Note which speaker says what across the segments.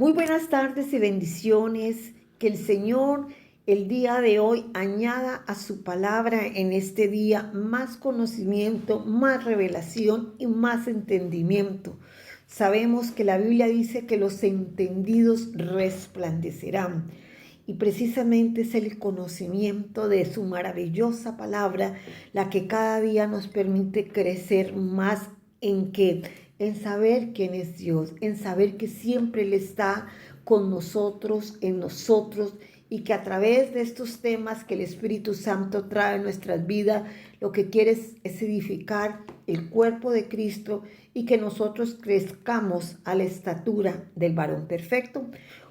Speaker 1: Muy buenas tardes y bendiciones. Que el Señor el día de hoy añada a su palabra en este día más conocimiento, más revelación y más entendimiento. Sabemos que la Biblia dice que los entendidos resplandecerán. Y precisamente es el conocimiento de su maravillosa palabra la que cada día nos permite crecer más en qué, en saber quién es Dios, en saber que siempre Él está con nosotros, en nosotros, y que a través de estos temas que el Espíritu Santo trae en nuestras vidas, lo que quiere es edificar el cuerpo de Cristo y que nosotros crezcamos a la estatura del varón perfecto.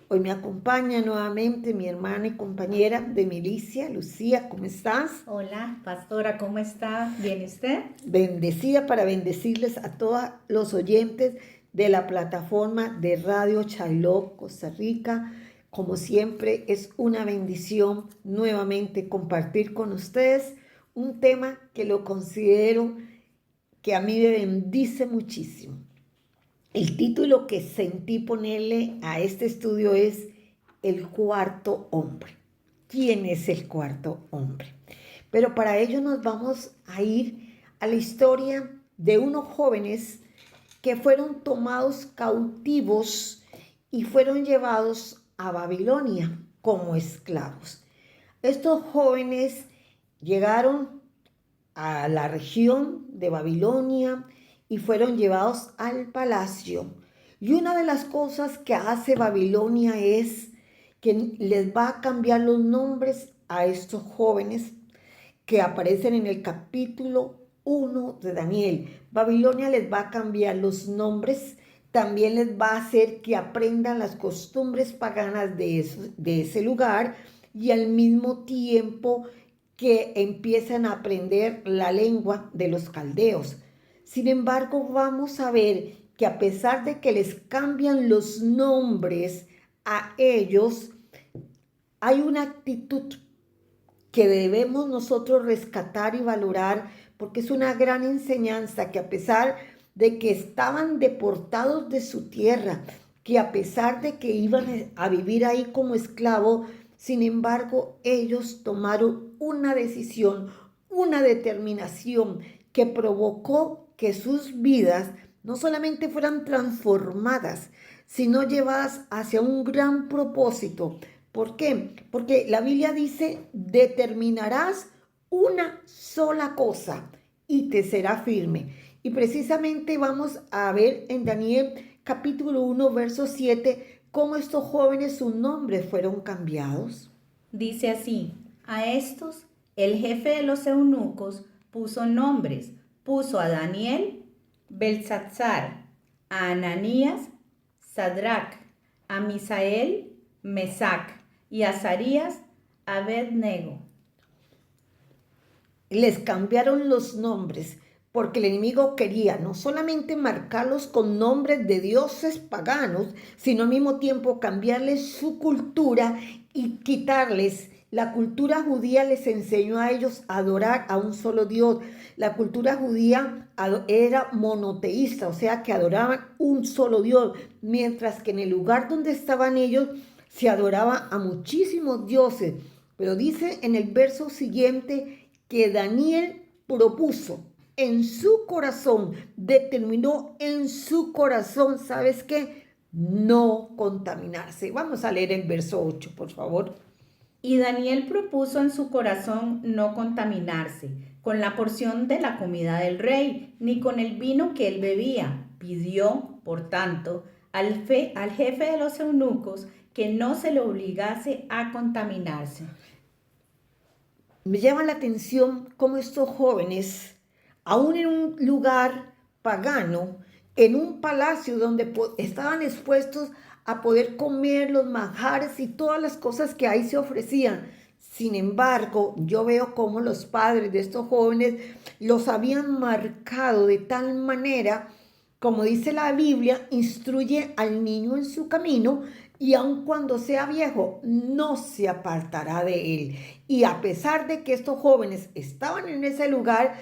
Speaker 1: Hoy me acompaña nuevamente mi hermana y compañera de milicia, Lucía. ¿Cómo estás?
Speaker 2: Hola, pastora, ¿cómo está? ¿Bien usted?
Speaker 1: Bendecida para bendecirles a todos los oyentes de la plataforma de Radio Chailó, Costa Rica. Como siempre, es una bendición nuevamente compartir con ustedes un tema que lo considero que a mí me bendice muchísimo. El título que sentí ponerle a este estudio es El cuarto hombre. ¿Quién es el cuarto hombre? Pero para ello nos vamos a ir a la historia de unos jóvenes que fueron tomados cautivos y fueron llevados a Babilonia como esclavos. Estos jóvenes llegaron a la región de Babilonia y fueron llevados al palacio. Y una de las cosas que hace Babilonia es que les va a cambiar los nombres a estos jóvenes que aparecen en el capítulo 1 de Daniel. Babilonia les va a cambiar los nombres, también les va a hacer que aprendan las costumbres paganas de ese lugar y al mismo tiempo que empiezan a aprender la lengua de los caldeos. Sin embargo, vamos a ver que a pesar de que les cambian los nombres a ellos, hay una actitud que debemos nosotros rescatar y valorar, porque es una gran enseñanza que a pesar de que estaban deportados de su tierra, que a pesar de que iban a vivir ahí como esclavos, sin embargo, ellos tomaron una decisión, una determinación que provocó que sus vidas no solamente fueran transformadas, sino llevadas hacia un gran propósito. ¿Por qué? Porque la Biblia dice, determinarás una sola cosa y te será firme. Y precisamente vamos a ver en Daniel capítulo 1, verso 7, cómo estos jóvenes sus nombres fueron cambiados.
Speaker 2: Dice así, a estos el jefe de los eunucos puso nombres, puso a Daniel, Belsatzar, a Ananías, Sadrach, a Misael, Mesac y a Azarías, Abednego.
Speaker 1: Les cambiaron los nombres porque el enemigo quería no solamente marcarlos con nombres de dioses paganos, sino al mismo tiempo cambiarles su cultura y quitarles. La cultura judía les enseñó a ellos a adorar a un solo Dios. La cultura judía era monoteísta, o sea que adoraban un solo Dios, mientras que en el lugar donde estaban ellos se adoraba a muchísimos dioses. Pero dice en el verso siguiente que Daniel propuso en su corazón, determinó en su corazón, ¿sabes qué? No contaminarse. Vamos a leer el verso 8, por favor.
Speaker 2: Y Daniel propuso en su corazón no contaminarse con la porción de la comida del rey, ni con el vino que él bebía. Pidió, por tanto, al jefe de los eunucos que no se le obligase a contaminarse.
Speaker 1: Me llama la atención cómo estos jóvenes, aún en un lugar pagano, en un palacio donde estaban expuestos a poder comer los manjares y todas las cosas que ahí se ofrecían. Sin embargo, yo veo cómo los padres de estos jóvenes los habían marcado de tal manera, como dice la Biblia, instruye al niño en su camino y aun cuando sea viejo, no se apartará de él. Y a pesar de que estos jóvenes estaban en ese lugar,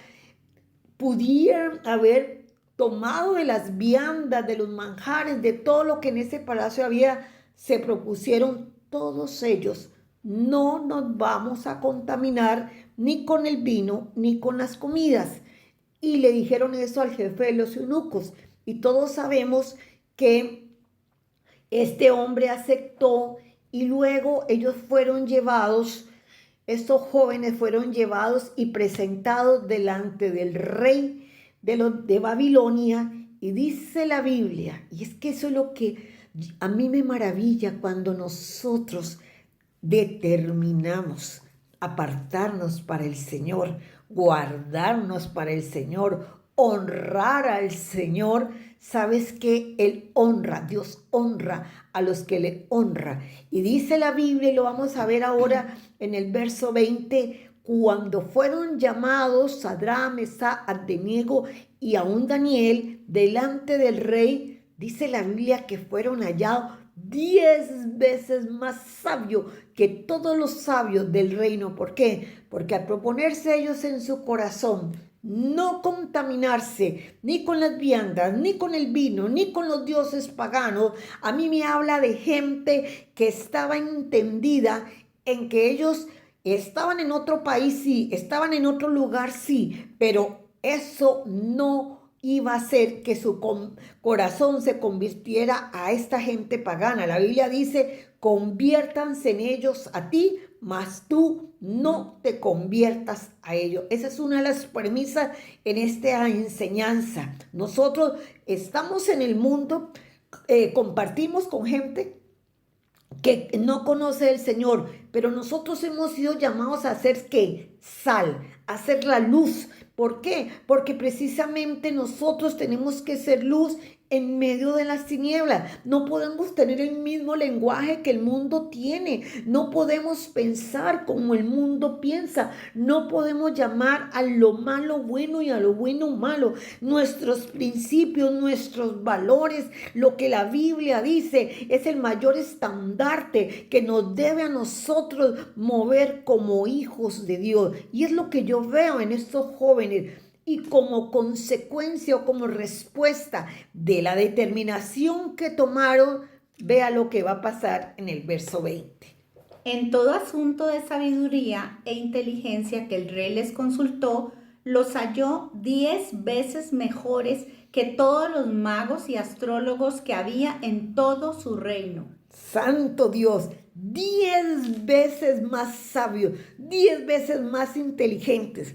Speaker 1: pudieran haber tomado de las viandas, de los manjares, de todo lo que en ese palacio había, se propusieron todos ellos: no nos vamos a contaminar ni con el vino ni con las comidas. Y le dijeron eso al jefe de los eunucos. Y todos sabemos que este hombre aceptó y luego ellos fueron llevados, estos jóvenes fueron llevados y presentados delante del rey de Babilonia. Y dice la Biblia, y es que eso es lo que a mí me maravilla cuando nosotros determinamos apartarnos para el Señor, guardarnos para el Señor, honrar al Señor. Sabes que Él honra, Dios honra a los que le honra. Y dice la Biblia, y lo vamos a ver ahora en el verso 20, cuando fueron llamados Sadrach, Mesach, Abednego y aún Daniel delante del rey, dice la Biblia que fueron hallados 10 veces más sabios que todos los sabios del reino. ¿Por qué? Porque al proponerse ellos en su corazón no contaminarse ni con las viandas, ni con el vino, ni con los dioses paganos, a mí me habla de gente que estaba entendida en que ellos estaban en otro país, sí, estaban en otro lugar, sí, pero eso no iba a hacer que su corazón se convirtiera a esta gente pagana. La Biblia dice: conviértanse en ellos a ti, mas tú no te conviertas a ellos. Esa es una de las premisas en esta enseñanza. Nosotros estamos en el mundo, compartimos con gente que no conoce el Señor, pero nosotros hemos sido llamados a ser ¿qué? Sal, a ser la luz. ¿Por qué? Porque precisamente nosotros tenemos que ser luz en medio de las tinieblas. No podemos tener el mismo lenguaje que el mundo tiene. No podemos pensar como el mundo piensa. No podemos llamar a lo malo bueno y a lo bueno malo. Nuestros principios, nuestros valores, lo que la Biblia dice, es el mayor estandarte que nos debe a nosotros mover como hijos de Dios. Y es lo que yo veo en estos jóvenes. Y como consecuencia o como respuesta de la determinación que tomaron, vea lo que va a pasar en el verso 20.
Speaker 2: En todo asunto de sabiduría e inteligencia que el rey les consultó, los halló 10 veces mejores que todos los magos y astrólogos que había en todo su reino.
Speaker 1: Santo Dios, 10 veces más sabios, 10 veces más inteligentes.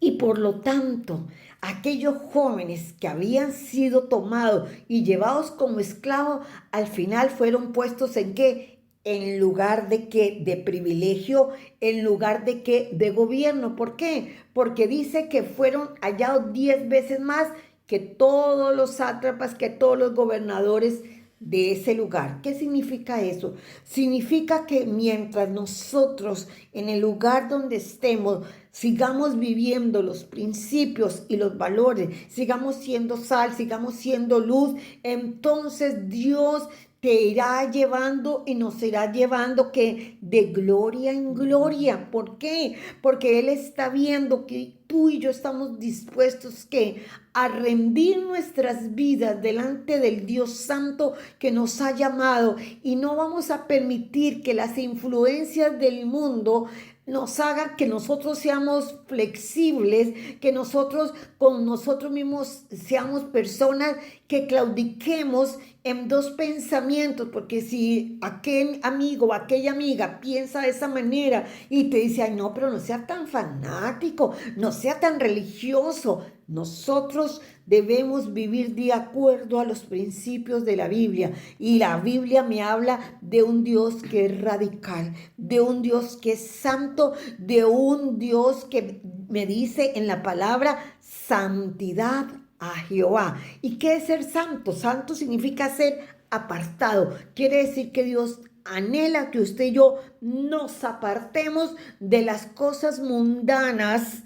Speaker 1: Y por lo tanto, aquellos jóvenes que habían sido tomados y llevados como esclavos, al final fueron puestos ¿en qué? En lugar de qué? De privilegio, en lugar de qué? De gobierno. ¿Por qué? Porque dice que fueron hallados 10 veces más que todos los sátrapas, que todos los gobernadores de ese lugar. ¿Qué significa eso? Significa que mientras nosotros en el lugar donde estemos sigamos viviendo los principios y los valores, sigamos siendo sal, sigamos siendo luz, entonces Dios te irá llevando y nos irá llevando que de gloria en gloria. ¿Por qué? Porque Él está viendo que tú y yo estamos dispuestos que a rendir nuestras vidas delante del Dios Santo que nos ha llamado, y no vamos a permitir que las influencias del mundo nos haga que nosotros seamos flexibles, que nosotros con nosotros mismos seamos personas que claudiquemos en dos pensamientos, porque si aquel amigo o aquella amiga piensa de esa manera y te dice: ay no, pero no sea tan fanático, no sea tan religioso. Nosotros debemos vivir de acuerdo a los principios de la Biblia, y la Biblia me habla de un Dios que es radical, de un Dios que es santo, de un Dios que me dice en la palabra santidad a Jehová. ¿Y qué es ser santo? Santo significa ser apartado. Quiere decir que Dios anhela que usted y yo nos apartemos de las cosas mundanas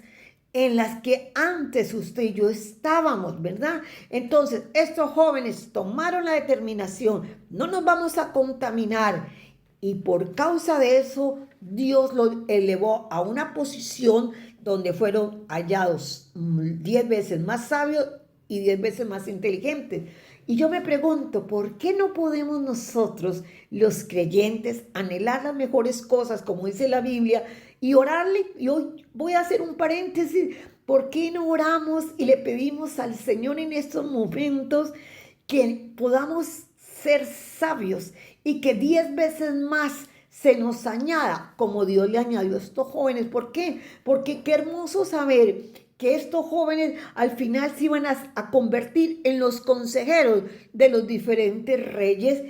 Speaker 1: en las que antes usted y yo estábamos, ¿verdad? Entonces, estos jóvenes tomaron la determinación: no nos vamos a contaminar. Y por causa de eso, Dios los elevó a una posición donde fueron hallados 10 veces más sabios y 10 veces más inteligentes. Y yo me pregunto, ¿por qué no podemos nosotros, los creyentes, anhelar las mejores cosas, como dice la Biblia, y orarle? Y hoy voy a hacer un paréntesis. ¿Por qué no oramos y le pedimos al Señor en estos momentos que podamos ser sabios y que 10 veces más se nos añada como Dios le añadió a estos jóvenes? ¿Por qué? Porque qué hermoso saber que estos jóvenes al final se iban a convertir en los consejeros de los diferentes reyes.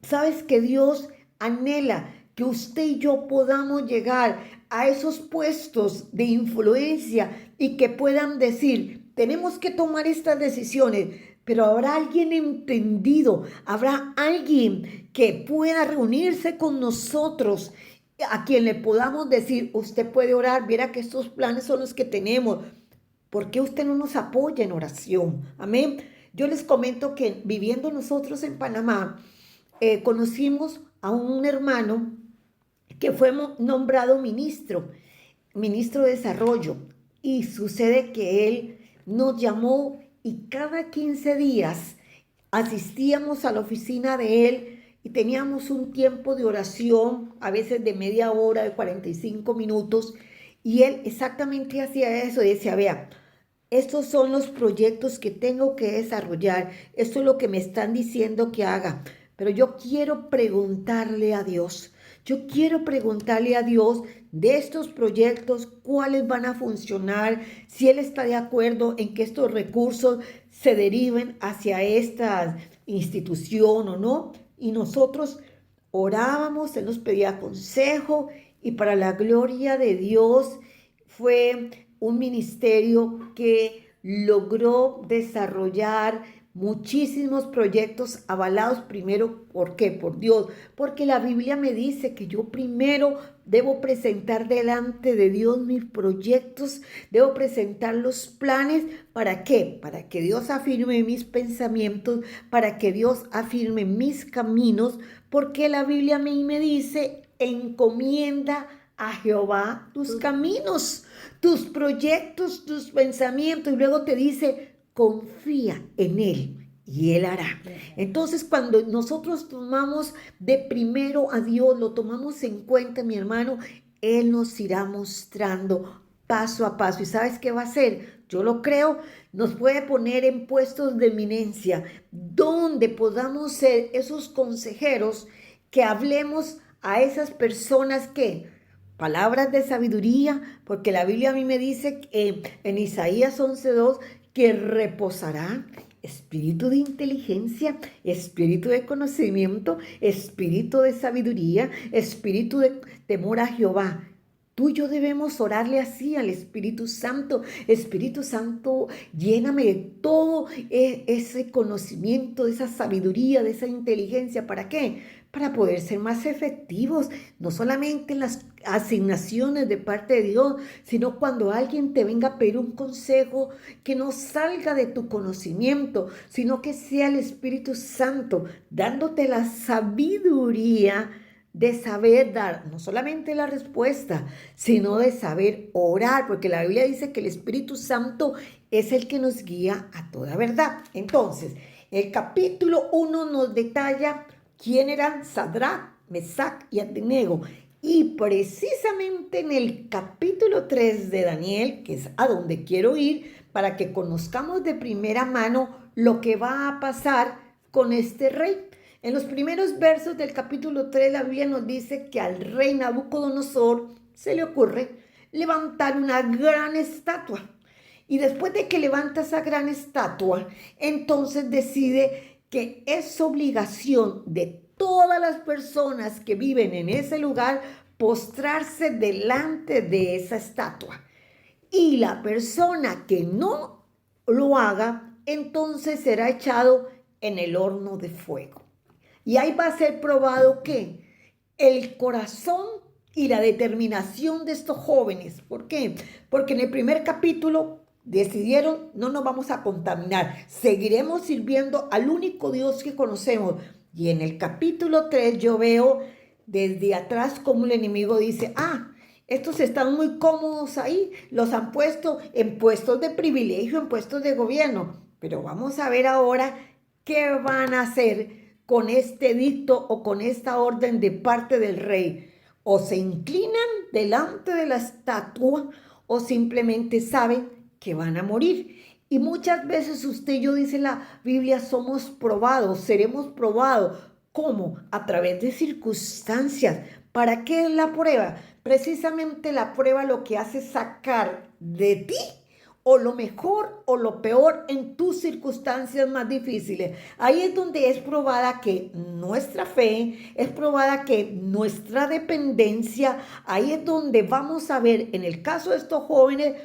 Speaker 1: ¿Sabes que Dios anhela que usted y yo podamos llegar a esos puestos de influencia y que puedan decir, tenemos que tomar estas decisiones, pero habrá alguien entendido, habrá alguien que pueda reunirse con nosotros, a quien le podamos decir, usted puede orar, viera que estos planes son los que tenemos? ¿Por qué usted no nos apoya en oración? Amén. Yo les comento que viviendo nosotros en Panamá, conocimos a un hermano que fue nombrado ministro de Desarrollo. Y sucede que él nos llamó y cada 15 días asistíamos a la oficina de él y teníamos un tiempo de oración, a veces de media hora, de 45 minutos. Y él exactamente hacía eso, decía, vea, estos son los proyectos que tengo que desarrollar. Esto es lo que me están diciendo que haga. Pero yo quiero preguntarle a Dios. Yo quiero preguntarle a Dios de estos proyectos, cuáles van a funcionar, si Él está de acuerdo en que estos recursos se deriven hacia esta institución o no. Y nosotros orábamos, Él nos pedía consejo y para la gloria de Dios fue un ministerio que logró desarrollar muchísimos proyectos avalados primero, ¿por qué? Por Dios, porque la Biblia me dice que yo primero debo presentar delante de Dios mis proyectos, debo presentar los planes, ¿para qué? Para que Dios afirme mis pensamientos, para que Dios afirme mis caminos, porque la Biblia a mí me dice, encomienda a Jehová tus caminos, tus proyectos, tus pensamientos, y luego te dice, confía en Él y Él hará. Entonces, cuando nosotros tomamos de primero a Dios, lo tomamos en cuenta, mi hermano, Él nos irá mostrando paso a paso. ¿Y sabes qué va a hacer? Yo lo creo, nos puede poner en puestos de eminencia, donde podamos ser esos consejeros que hablemos a esas personas que palabras de sabiduría, porque la Biblia a mí me dice en Isaías 11:2 que reposará espíritu de inteligencia, espíritu de conocimiento, espíritu de sabiduría, espíritu de temor a Jehová. Tú y yo debemos orarle así al Espíritu Santo. Espíritu Santo, lléname de todo ese conocimiento, de esa sabiduría, de esa inteligencia. ¿Para qué? Para poder ser más efectivos, no solamente en las asignaciones de parte de Dios, sino cuando alguien te venga a pedir un consejo que no salga de tu conocimiento, sino que sea el Espíritu Santo dándote la sabiduría de saber dar no solamente la respuesta, sino de saber orar, porque la Biblia dice que el Espíritu Santo es el que nos guía a toda verdad. Entonces, el capítulo 1 nos detalla quién eran Sadrach, Mesach y Abednego. Y precisamente en el capítulo 3 de Daniel, que es a donde quiero ir, para que conozcamos de primera mano lo que va a pasar con este rey. En los primeros versos del capítulo 3, la Biblia nos dice que al rey Nabucodonosor se le ocurre levantar una gran estatua. Y después de que levanta esa gran estatua, entonces decide que es obligación de todas las personas que viven en ese lugar postrarse delante de esa estatua. Y la persona que no lo haga, entonces será echado en el horno de fuego. Y ahí va a ser probado que el corazón y la determinación de estos jóvenes. ¿Por qué? Porque en el primer capítulo decidieron, no nos vamos a contaminar, seguiremos sirviendo al único Dios que conocemos. Y en el capítulo 3 yo veo desde atrás como el enemigo dice, estos están muy cómodos ahí, los han puesto en puestos de privilegio, en puestos de gobierno. Pero vamos a ver ahora ¿Qué van a hacer con este edicto o con esta orden de parte del rey? O se inclinan delante de la estatua o simplemente saben que van a morir. Y muchas veces usted y yo, dice la Biblia, somos probados, seremos probados. ¿Cómo? A través de circunstancias. ¿Para qué es la prueba? Precisamente la prueba lo que hace es sacar de ti o lo mejor o lo peor en tus circunstancias más difíciles. Ahí es donde es probada que nuestra fe, es probada que nuestra dependencia, ahí es donde vamos a ver, en el caso de estos jóvenes,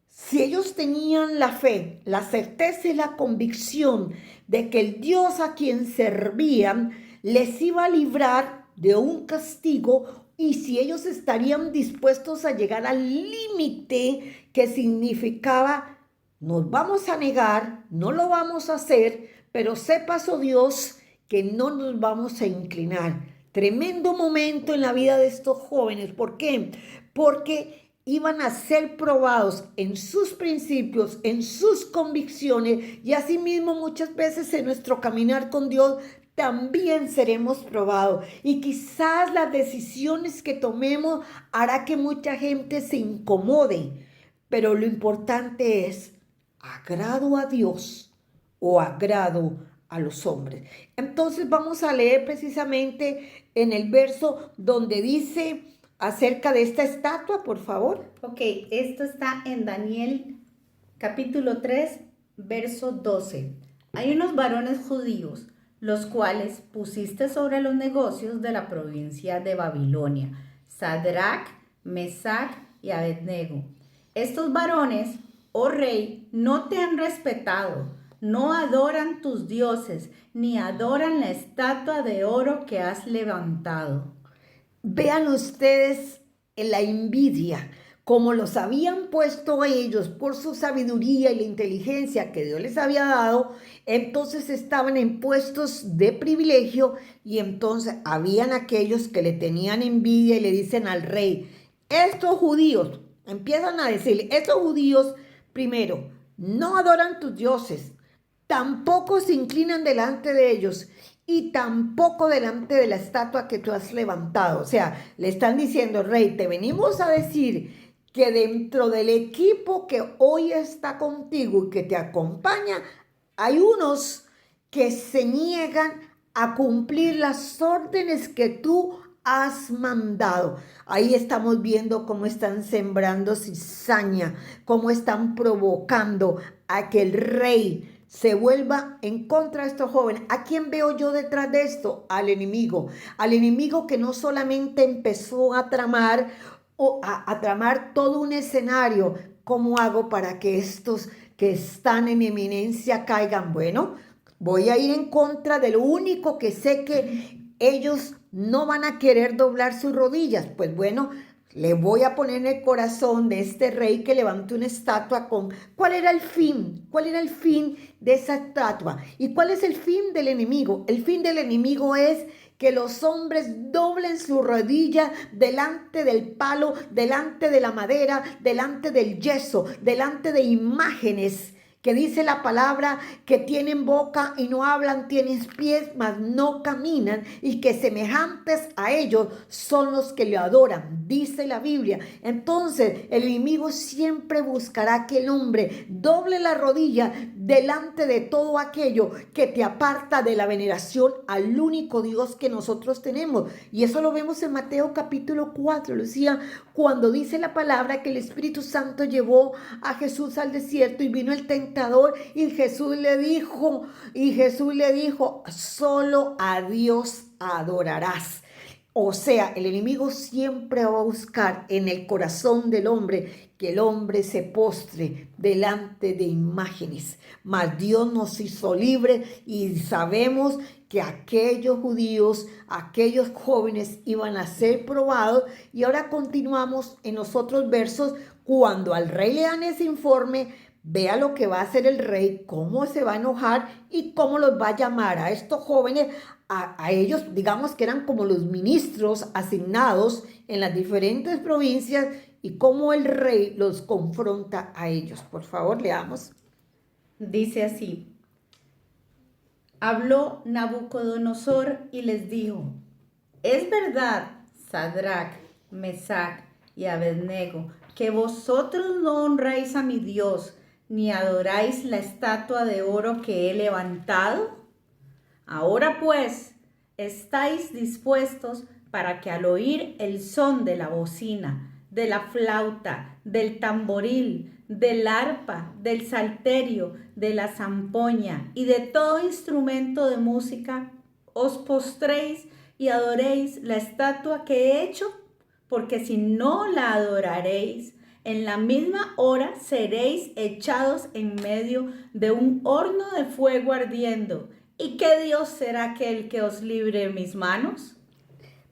Speaker 1: si ellos tenían la fe, la certeza y la convicción de que el Dios a quien servían les iba a librar de un castigo, y si ellos estarían dispuestos a llegar al límite que significaba, nos vamos a negar, no lo vamos a hacer, pero sepas, oh Dios, que no nos vamos a inclinar. Tremendo momento en la vida de estos jóvenes. ¿Por qué? Porque iban a ser probados en sus principios, en sus convicciones, y asimismo muchas veces en nuestro caminar con Dios también seremos probados. Y quizás las decisiones que tomemos hará que mucha gente se incomode, pero lo importante es, ¿agrado a Dios o agrado a los hombres? Entonces vamos a leer precisamente en el verso donde dice acerca de esta estatua, por favor.
Speaker 2: Ok, esto está en Daniel capítulo 3, verso 12. Hay unos varones judíos, los cuales pusiste sobre los negocios de la provincia de Babilonia, Sadrach, Mesach y Abednego. Estos varones, oh rey, no te han respetado, no adoran tus dioses, ni adoran la estatua de oro que has levantado.
Speaker 1: Vean ustedes en la envidia, como los habían puesto ellos por su sabiduría y la inteligencia que Dios les había dado, entonces estaban en puestos de privilegio, y entonces habían aquellos que le tenían envidia y le dicen al rey, estos judíos, empiezan a decirle, estos judíos, primero, no adoran tus dioses, tampoco se inclinan delante de ellos y tampoco delante de la estatua que tú has levantado. O sea, le están diciendo, rey, te venimos a decir que dentro del equipo que hoy está contigo y que te acompaña, hay unos que se niegan a cumplir las órdenes que tú has mandado. Ahí estamos viendo cómo están sembrando cizaña, cómo están provocando a que el rey se vuelva en contra de estos jóvenes. ¿A quién veo yo detrás de esto? Al enemigo que no solamente empezó a tramar a tramar todo un escenario. ¿Cómo hago para que estos que están en eminencia caigan? Bueno, voy a ir en contra de lo único que sé que ellos no van a querer doblar sus rodillas. Pues bueno, le voy a poner en el corazón de este rey que levantó una estatua con... ¿Cuál era el fin? ¿Cuál era el fin de esa estatua? ¿Y cuál es el fin del enemigo? El fin del enemigo es que los hombres doblen su rodilla delante del palo, delante de la madera, delante del yeso, delante de imágenes que dice la palabra que tienen boca y no hablan, tienen pies, mas no caminan, y que semejantes a ellos son los que le adoran, dice la Biblia. Entonces el enemigo siempre buscará que el hombre doble la rodilla delante de todo aquello que te aparta de la veneración al único Dios que nosotros tenemos. Y eso lo vemos en Mateo capítulo 4, lo decía, cuando dice la palabra que el Espíritu Santo llevó a Jesús al desierto y vino el tentador, y Jesús le dijo, solo a Dios adorarás. O sea, el enemigo siempre va a buscar en el corazón del hombre que el hombre se postre delante de imágenes. Mas Dios nos hizo libres, y sabemos que aquellos judíos, aquellos jóvenes iban a ser probados. Y ahora continuamos en los otros versos. Cuando al rey le dan ese informe, vea lo que va a hacer el rey, cómo se va a enojar y cómo los va a llamar a estos jóvenes, a ellos, digamos que eran como los ministros asignados en las diferentes provincias, y cómo el rey los confronta a ellos. Por favor, leamos.
Speaker 2: Dice así: Habló Nabucodonosor y les dijo: es verdad, Sadrach, Mesach y Abednego, que vosotros no honráis a mi Dios, ni adoráis la estatua de oro que he levantado. Ahora pues, ¿estáis dispuestos para que al oír el son de la bocina, de la flauta, del tamboril, del arpa, del salterio, de la zampoña y de todo instrumento de música, os postréis y adoréis la estatua que he hecho? Porque si no la adoraréis, en la misma hora seréis echados en medio de un horno de fuego ardiendo. ¿Y qué Dios será aquel que os libre de mis manos?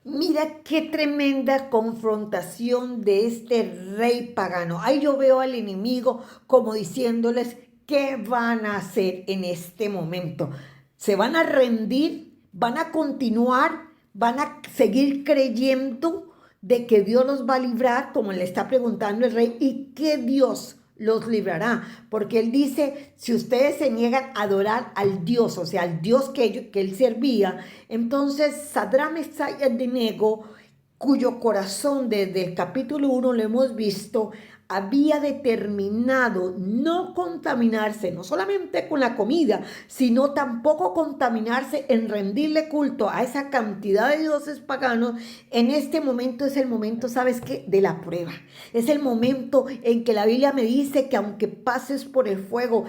Speaker 1: Mira qué tremenda confrontación de este rey pagano. Ahí yo veo al enemigo como diciéndoles qué van a hacer en este momento. ¿Se van a rendir? ¿Van a continuar? ¿Van a seguir creyendo de que Dios los va a librar? Como le está preguntando el rey. ¿Y qué Dios los librará? Porque él dice, si ustedes se niegan a adorar al Dios, o sea, al Dios que él servía, entonces Sadrach, Mesach y Abednego, cuyo corazón desde el capítulo 1 lo hemos visto, había determinado no contaminarse, no solamente con la comida, sino tampoco contaminarse en rendirle culto a esa cantidad de dioses paganos. En este momento es el momento, ¿sabes qué? De la prueba. Es el momento en que la Biblia me dice que aunque pases por el fuego,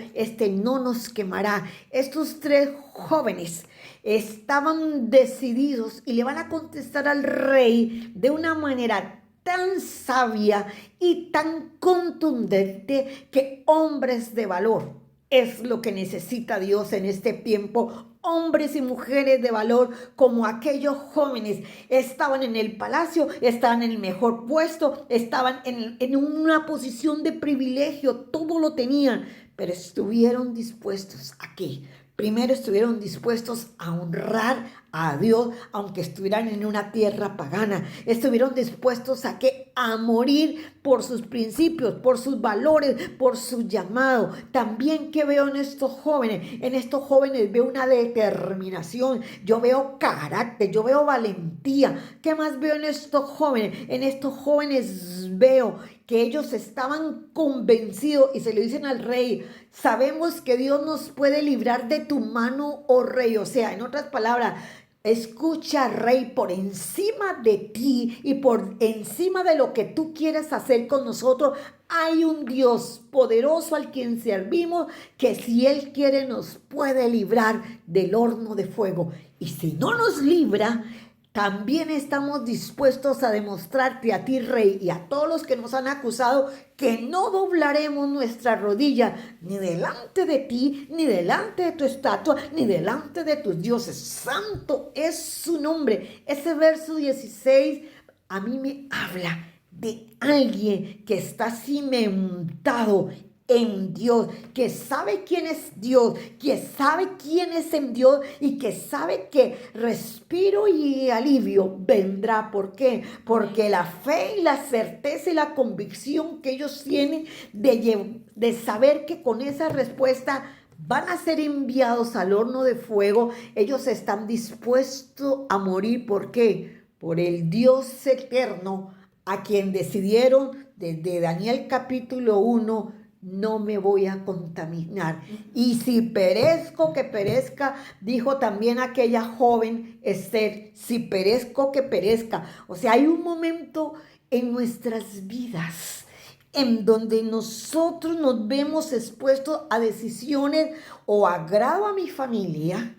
Speaker 1: no nos quemará. Estos tres jóvenes estaban decididos y le van a contestar al rey de una manera tan sabia y tan contundente que hombres de valor es lo que necesita Dios en este tiempo. Hombres y mujeres de valor como aquellos jóvenes estaban en el palacio, estaban en el mejor puesto, estaban en una posición de privilegio, todo lo tenían, pero estuvieron dispuestos ¿a qué? Primero estuvieron dispuestos a honrar a Dios, aunque estuvieran en una tierra pagana. Estuvieron dispuestos a qué? A morir por sus principios, por sus valores, por su llamado. También que veo en estos jóvenes veo una determinación, yo veo carácter, yo veo valentía. ¿Qué más veo en estos jóvenes? En estos jóvenes veo que ellos estaban convencidos y se lo dicen al rey: sabemos que Dios nos puede librar de tu mano, oh rey. O sea, en otras palabras, escucha, rey, por encima de ti y por encima de lo que tú quieres hacer con nosotros, hay un Dios poderoso al quien servimos, que si Él quiere nos puede librar del horno de fuego. Y si no nos libra, también estamos dispuestos a demostrarte a ti, rey, y a todos los que nos han acusado, que no doblaremos nuestra rodilla ni delante de ti, ni delante de tu estatua, ni delante de tus dioses. Santo es su nombre. Ese verso 16 a mí me habla de alguien que está cimentado en Dios, que sabe quién es Dios, que sabe quién es en Dios y que sabe que respiro y alivio vendrá. ¿Por qué? Porque la fe y la certeza y la convicción que ellos tienen de saber que con esa respuesta van a ser enviados al horno de fuego, ellos están dispuestos a morir. ¿Por qué? Por el Dios eterno a quien decidieron desde Daniel capítulo 1, no me voy a contaminar. Y si perezco, que perezca, dijo también aquella joven Esther, si perezco, que perezca. O sea, hay un momento en nuestras vidas en donde nosotros nos vemos expuestos a decisiones: o agrado a mi familia,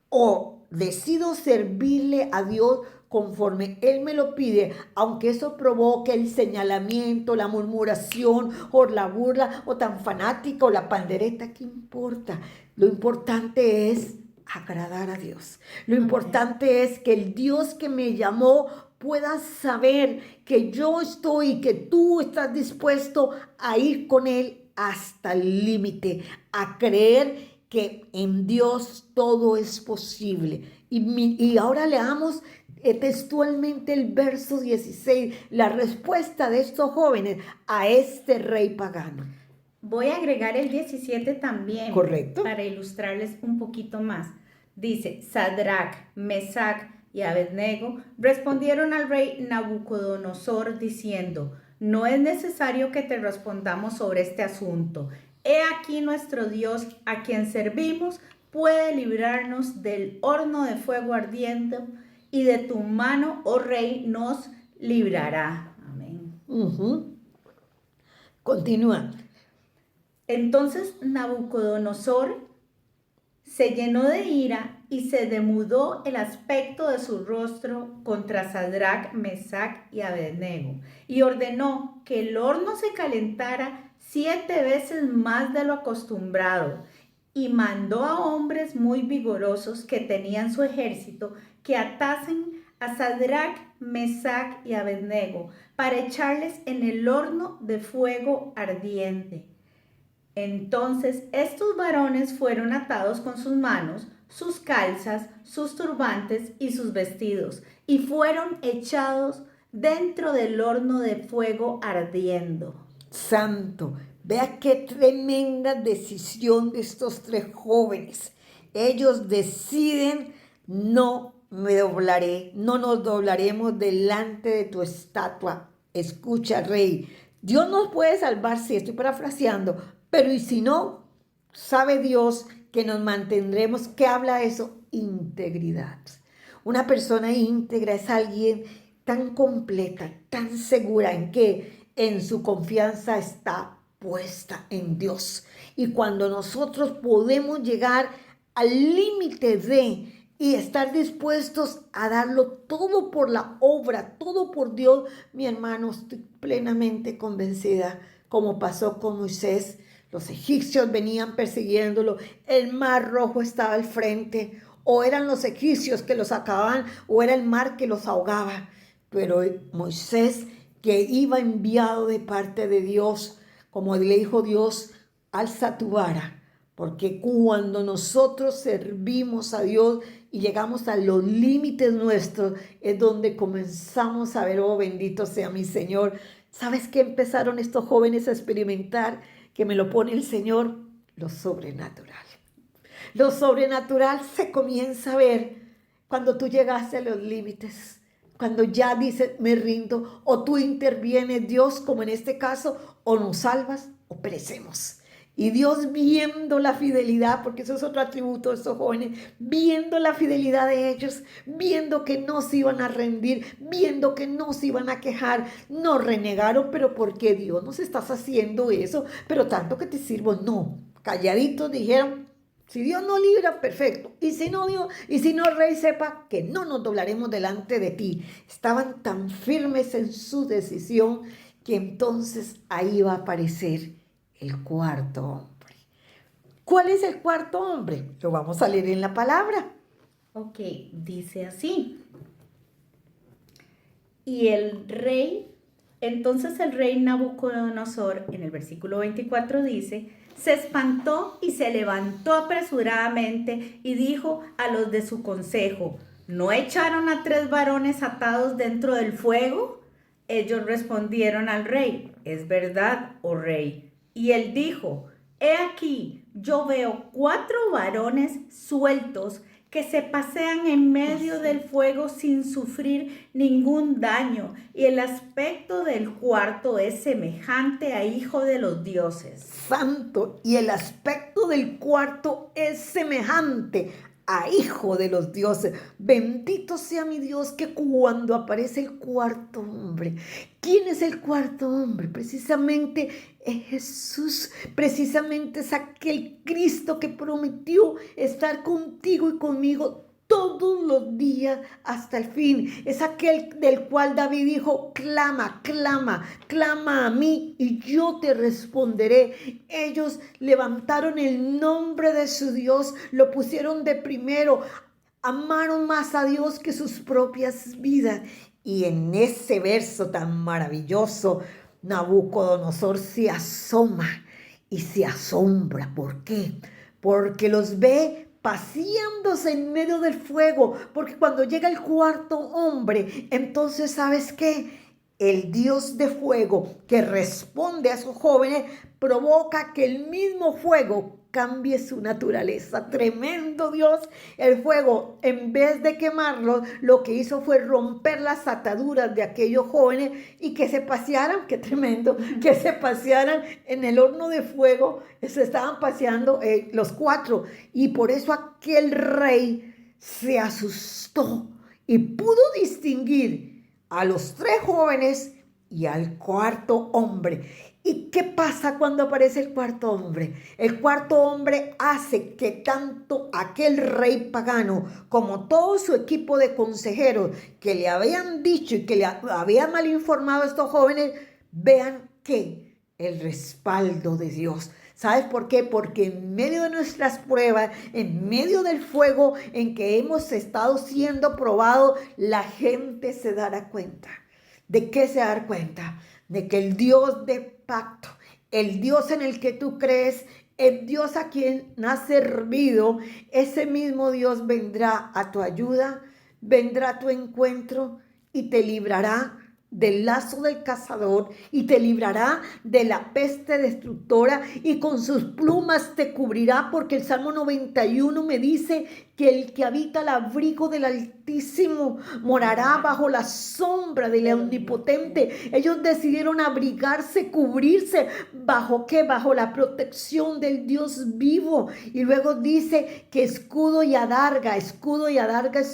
Speaker 1: o decido servirle a Dios conforme Él me lo pide, aunque eso provoque el señalamiento, la murmuración o la burla, o tan fanática o la pandereta. ¿Qué importa? Lo importante es agradar a Dios. Lo importante es que el Dios que me llamó pueda saber que yo estoy, que tú estás dispuesto a ir con Él hasta el límite, a creer que en Dios todo es posible. Y ahora leamos textualmente el verso 16, la respuesta de estos jóvenes a este rey pagano.
Speaker 2: Voy a agregar el 17 también.
Speaker 1: ¿Correcto?
Speaker 2: Para ilustrarles un poquito más. Dice, Sadrach, Mesach y Abednego respondieron al rey Nabucodonosor diciendo, no es necesario que te respondamos sobre este asunto. He aquí nuestro Dios, a quien servimos, puede librarnos del horno de fuego ardiendo y de tu mano, oh rey, nos librará. Amén.
Speaker 1: Continúa.
Speaker 2: Entonces Nabucodonosor se llenó de ira y se demudó el aspecto de su rostro contra Sadrach, Mesach y Abednego, y ordenó que el horno se calentara 7 veces más de lo acostumbrado, y mandó a hombres muy vigorosos que tenían su ejército que atasen a Sadrach, Mesach y Abednego para echarles en el horno de fuego ardiente. Entonces estos varones fueron atados con sus manos, sus calzas, sus turbantes y sus vestidos, y fueron echados dentro del horno de fuego ardiendo.
Speaker 1: Santo, vea qué tremenda decisión de estos 3 jóvenes. Ellos deciden, no me doblaré, no nos doblaremos delante de tu estatua. Escucha, rey, Dios nos puede salvar, sí, estoy parafraseando, pero y si no, sabe Dios que nos mantendremos. ¿Qué habla eso? Integridad. Una persona íntegra es alguien tan completa, tan segura en que en su confianza está puesta en Dios. Y cuando nosotros podemos llegar al límite de y estar dispuestos a darlo todo por la obra, todo por Dios, mi hermano, estoy plenamente convencida, como pasó con Moisés. Los egipcios venían persiguiéndolo, el mar rojo estaba al frente, o eran los egipcios que los acababan, o era el mar que los ahogaba. Pero Moisés, que iba enviado de parte de Dios, como le dijo Dios, alza tu vara, porque cuando nosotros servimos a Dios y llegamos a los límites nuestros, es donde comenzamos a ver, oh bendito sea mi Señor. ¿Sabes qué empezaron estos jóvenes a experimentar? Que me lo pone el Señor, lo sobrenatural. Lo sobrenatural se comienza a ver cuando tú llegaste a los límites, cuando ya dices, me rindo, o tú intervienes, Dios, como en este caso, o nos salvas o perecemos. Y Dios, viendo la fidelidad, porque eso es otro atributo de estos jóvenes, viendo la fidelidad de ellos, viendo que no se iban a rendir, viendo que no se iban a quejar, no renegaron. Pero ¿por qué, Dios, nos estás haciendo eso? Pero tanto que te sirvo, no. Calladitos dijeron, si Dios no libra, perfecto. Y si no, Dios, y si no, Rey, sepa que no nos doblaremos delante de ti. Estaban tan firmes en su decisión que entonces ahí va a aparecer el cuarto hombre. ¿Cuál es el cuarto hombre? Lo vamos a leer en la palabra.
Speaker 2: Ok, dice así. Y entonces el rey Nabucodonosor, en el versículo 24 dice, se espantó y se levantó apresuradamente y dijo a los de su consejo, ¿no echaron a 3 varones atados dentro del fuego? Ellos respondieron al rey, es verdad, oh rey. Y él dijo, he aquí, yo veo 4 varones sueltos que se pasean en medio del fuego sin sufrir ningún daño, y el aspecto del cuarto es semejante a hijo de los dioses.
Speaker 1: Santo, y el aspecto del cuarto es semejante a hijo de los dioses. Bendito sea mi Dios, que cuando aparece el cuarto hombre, ¿quién es el cuarto hombre? Precisamente es Jesús, precisamente es aquel Cristo que prometió estar contigo y conmigo todos los días hasta el fin. Es aquel del cual David dijo, clama, clama, clama a mí y yo te responderé. Ellos levantaron el nombre de su Dios, lo pusieron de primero, amaron más a Dios que sus propias vidas. Y en ese verso tan maravilloso, Nabucodonosor se asoma y se asombra. ¿Por qué? Porque los ve paseándose en medio del fuego, porque cuando llega el cuarto hombre, entonces, ¿sabes qué? el Dios de fuego que responde a esos jóvenes provoca que el mismo fuego cambie su naturaleza. Tremendo Dios. El fuego, en vez de quemarlo, lo que hizo fue romper las ataduras de aquellos jóvenes y que se pasearan, qué tremendo, que se pasearan en el horno de fuego. Se estaban paseando los cuatro, y por eso aquel rey se asustó y pudo distinguir a los tres jóvenes y al cuarto hombre. ¿Y qué pasa cuando aparece el cuarto hombre? El cuarto hombre hace que tanto aquel rey pagano como todo su equipo de consejeros que le habían dicho y que le habían mal informado a estos jóvenes, vean que el respaldo de Dios. ¿Sabes por qué? Porque en medio de nuestras pruebas, en medio del fuego en que hemos estado siendo probados, la gente se dará cuenta. ¿De qué se dará cuenta? De que el Dios de pacto, el Dios en el que tú crees, el Dios a quien has servido, ese mismo Dios vendrá a tu ayuda, vendrá a tu encuentro y te librará del lazo del cazador y te librará de la peste destructora y con sus plumas te cubrirá, porque el Salmo 91 me dice que el que habita al abrigo del Altísimo morará bajo la sombra del Omnipotente. Ellos decidieron abrigarse, cubrirse, ¿bajo qué? Bajo la protección del Dios vivo. Y luego dice que escudo y adarga es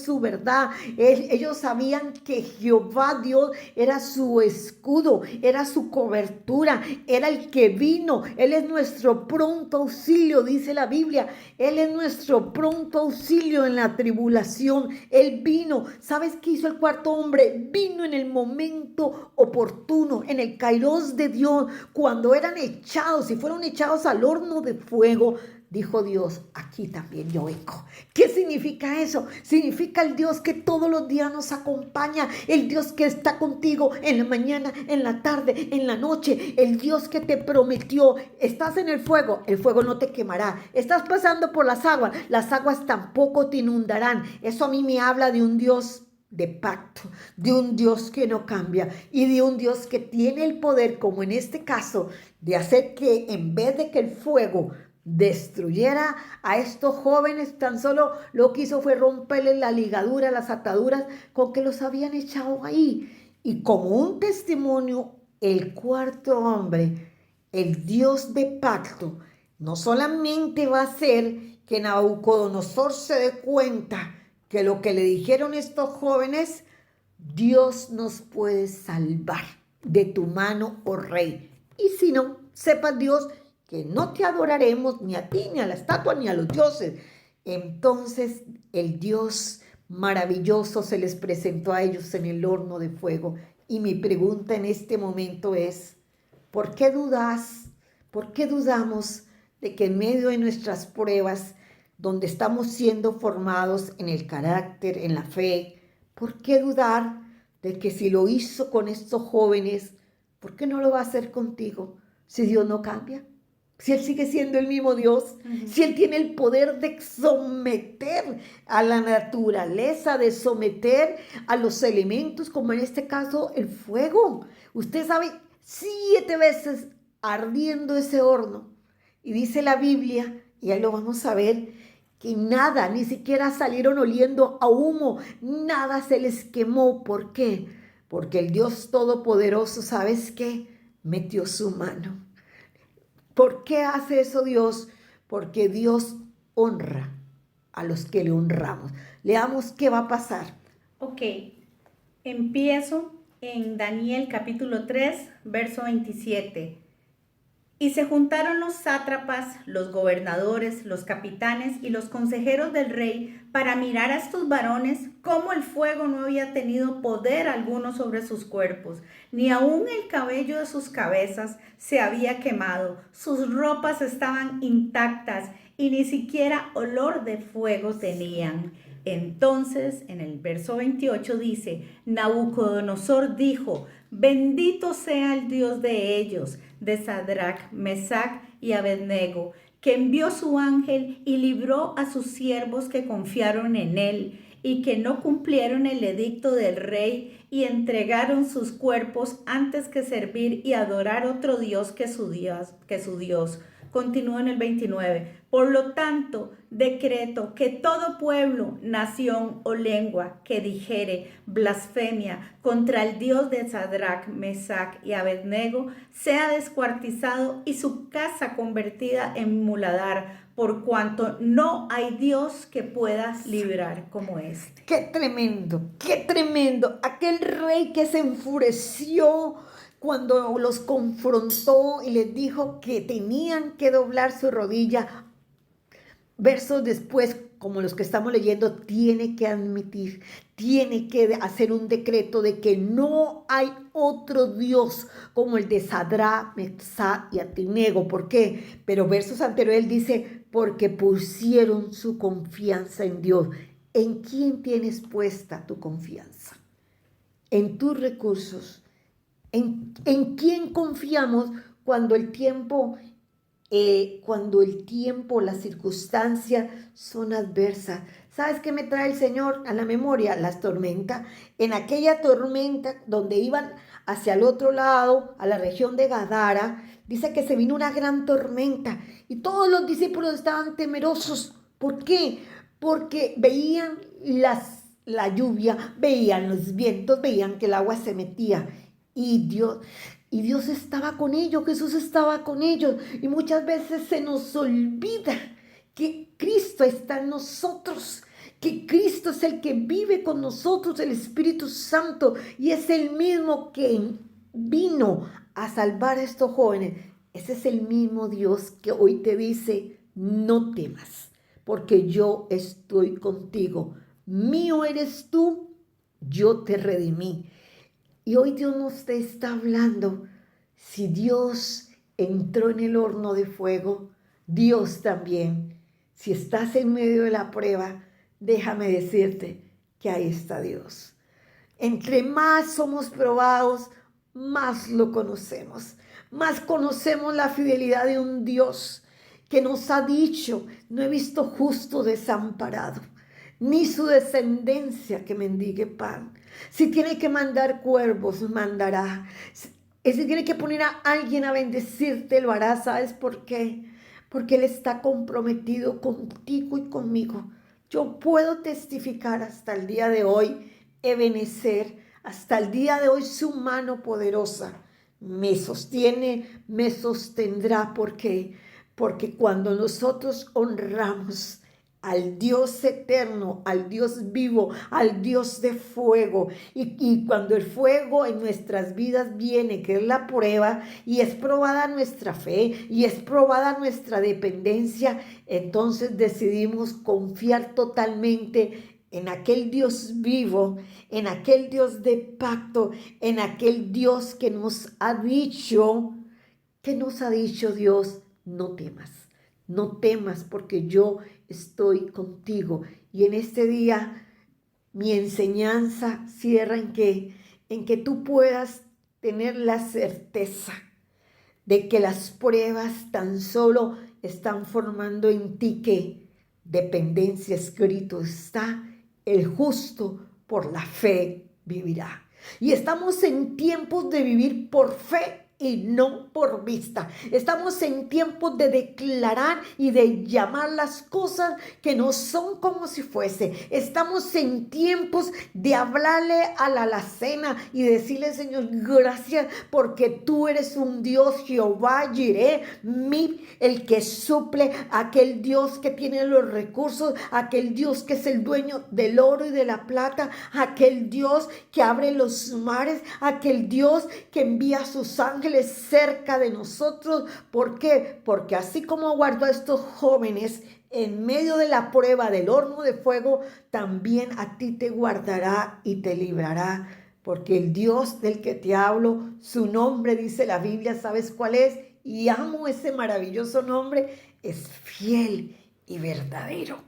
Speaker 1: su verdad. Ellos sabían que Jehová Dios era su escudo, era su cobertura, era el que vino. Él es nuestro pronto auxilio, dice la Biblia. Él es nuestro pronto auxilio en la tribulación. Él vino. ¿Sabes qué hizo el cuarto hombre? Vino en el momento oportuno, en el kairos de Dios, cuando eran echados y fueron echados al horno de fuego. Dijo Dios, aquí también yo vengo. ¿Qué significa eso? Significa el Dios que todos los días nos acompaña, el Dios que está contigo en la mañana, en la tarde, en la noche, el Dios que te prometió. Estás en el fuego no te quemará. Estás pasando por las aguas tampoco te inundarán. Eso a mí me habla de un Dios de pacto, de un Dios que no cambia y de un Dios que tiene el poder, como en este caso, de hacer que en vez de que el fuego destruyera a estos jóvenes, tan solo lo que hizo fue romperles la ligadura, las ataduras con que los habían echado ahí. Y como un testimonio, el cuarto hombre, el Dios de pacto, no solamente va a hacer que Nabucodonosor se dé cuenta que lo que le dijeron estos jóvenes, Dios nos puede salvar de tu mano, oh rey. Y si no, sepa Dios que no te adoraremos ni a ti, ni a la estatua, ni a los dioses. Entonces el Dios maravilloso se les presentó a ellos en el horno de fuego. Y mi pregunta en este momento es, ¿por qué dudas? ¿Por qué dudamos de que en medio de nuestras pruebas, donde estamos siendo formados en el carácter, en la fe, ¿por qué dudar de que si lo hizo con estos jóvenes, ¿por qué no lo va a hacer contigo? Si Dios no cambia. Si Él sigue siendo el mismo Dios, si Él tiene el poder de someter a la naturaleza, de someter a los elementos, como en este caso el fuego. Usted sabe, 7 veces ardiendo ese horno. Y dice la Biblia, y ahí lo vamos a ver, que nada, ni siquiera salieron oliendo a humo, nada se les quemó. ¿Por qué? Porque el Dios Todopoderoso, ¿sabes qué? Metió su mano. ¿Por qué hace eso Dios? Porque Dios honra a los que le honramos. Leamos qué va a pasar.
Speaker 2: Ok, empiezo en Daniel capítulo 3, verso 27. Y se juntaron los sátrapas, los gobernadores, los capitanes y los consejeros del rey para mirar a estos varones, cómo el fuego no había tenido poder alguno sobre sus cuerpos, ni aun el cabello de sus cabezas se había quemado, sus ropas estaban intactas y ni siquiera olor de fuego tenían. Entonces, en el verso 28 dice, Nabucodonosor dijo, bendito sea el Dios de ellos, de Sadrach, Mesach y Abednego, que envió su ángel y libró a sus siervos que confiaron en él, y que no cumplieron el edicto del rey y entregaron sus cuerpos antes que servir y adorar otro Dios que su Dios. Continúa en el 29. Por lo tanto, decreto que todo pueblo, nación o lengua que dijere blasfemia contra el Dios de Sadrach, Mesach y Abednego sea descuartizado y su casa convertida en muladar, por cuanto no hay Dios que pueda librar como este.
Speaker 1: ¡Qué tremendo! ¡Qué tremendo! Aquel rey que se enfureció cuando los confrontó y les dijo que tenían que doblar su rodilla. Versos después, como los que estamos leyendo, tiene que admitir, tiene que hacer un decreto de que no hay otro Dios como el de Sadrach, Mesach y Abednego. ¿Por qué? Pero versos anteriores él dice, porque pusieron su confianza en Dios. ¿En quién tienes puesta tu confianza? ¿En tus recursos? ¿En quién confiamos cuando el tiempo, las circunstancias son adversas? ¿Sabes qué me trae el Señor a la memoria? Las tormentas. En aquella tormenta donde iban hacia el otro lado, a la región de Gadara, dice que se vino una gran tormenta y todos los discípulos estaban temerosos. ¿Por qué? Porque veían la lluvia, veían los vientos, veían que el agua se metía y Dios estaba con ellos, Jesús estaba con ellos. Y muchas veces se nos olvida que Cristo está en nosotros, que Cristo es el que vive con nosotros, el Espíritu Santo, y es el mismo que vino a salvar a estos jóvenes. Ese es el mismo Dios que hoy te dice, no temas, porque yo estoy contigo. Mío eres tú, yo te redimí. Y hoy Dios nos te está hablando. Si Dios entró en el horno de fuego, Dios también. Si estás en medio de la prueba, déjame decirte que ahí está Dios. Entre más somos probados, más lo conocemos. Más conocemos la fidelidad de un Dios que nos ha dicho, no he visto justo desamparado, ni su descendencia que mendigue pan. Si tiene que mandar cuervos, mandará. Si tiene que poner a alguien a bendecirte, lo hará. ¿Sabes por qué? Porque Él está comprometido contigo y conmigo. Yo puedo testificar hasta el día de hoy, Ebenezer, hasta el día de hoy su mano poderosa me sostiene, me sostendrá. ¿Por qué? Porque cuando nosotros honramos al Dios eterno, al Dios vivo, al Dios de fuego. Y cuando el fuego en nuestras vidas viene, que es la prueba, y es probada nuestra fe, y es probada nuestra dependencia, entonces decidimos confiar totalmente en aquel Dios vivo, en aquel Dios de pacto, en aquel Dios que nos ha dicho, Dios, no temas. No temas porque yo estoy contigo. Y en este día mi enseñanza cierra en que tú puedas tener la certeza de que las pruebas tan solo están formando en ti que dependencia. Escrito está, el justo por la fe vivirá. Y estamos en tiempos de vivir por fe y no por vista. Estamos en tiempos de declarar y de llamar las cosas que no son como si fuese. Estamos en tiempos de hablarle a la alacena y decirle, Señor, gracias porque tú eres un Dios, Jehová Jireh, el que suple, aquel Dios que tiene los recursos, aquel Dios que es el dueño del oro y de la plata, aquel Dios que abre los mares, aquel Dios que envía a sus ángeles cerca de nosotros. ¿Por qué? Porque así como guardó a estos jóvenes en medio de la prueba del horno de fuego, también a ti te guardará y te librará. Porque el Dios del que te hablo, su nombre, dice la Biblia, ¿sabes cuál es? Y amo ese maravilloso nombre, es fiel y verdadero.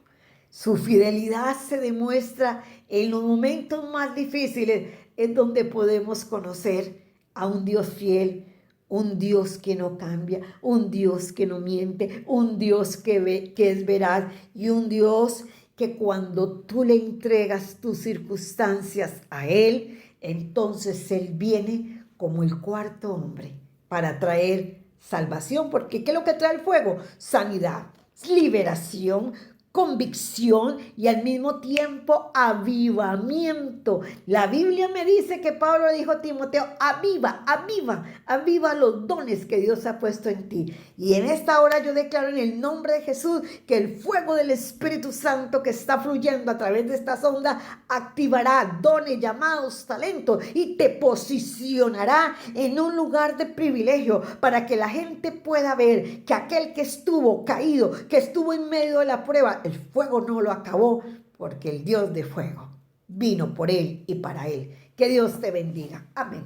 Speaker 1: Su fidelidad se demuestra en los momentos más difíciles, es donde podemos conocer a un Dios fiel, un Dios que no cambia, un Dios que no miente, un Dios que es veraz y un Dios que cuando tú le entregas tus circunstancias a Él, entonces Él viene como el cuarto hombre para traer salvación, porque ¿qué es lo que trae el fuego? Sanidad, liberación, convicción y al mismo tiempo avivamiento. La Biblia me dice que Pablo dijo a Timoteo, aviva los dones que Dios ha puesto en ti. Y en esta hora yo declaro en el nombre de Jesús que el fuego del Espíritu Santo que está fluyendo a través de estas ondas activará dones, llamados, talentos y te posicionará en un lugar de privilegio para que la gente pueda ver que aquel que estuvo caído, que estuvo en medio de la prueba, el fuego no lo acabó porque el Dios de fuego vino por él y para él. Que Dios te bendiga. Amén.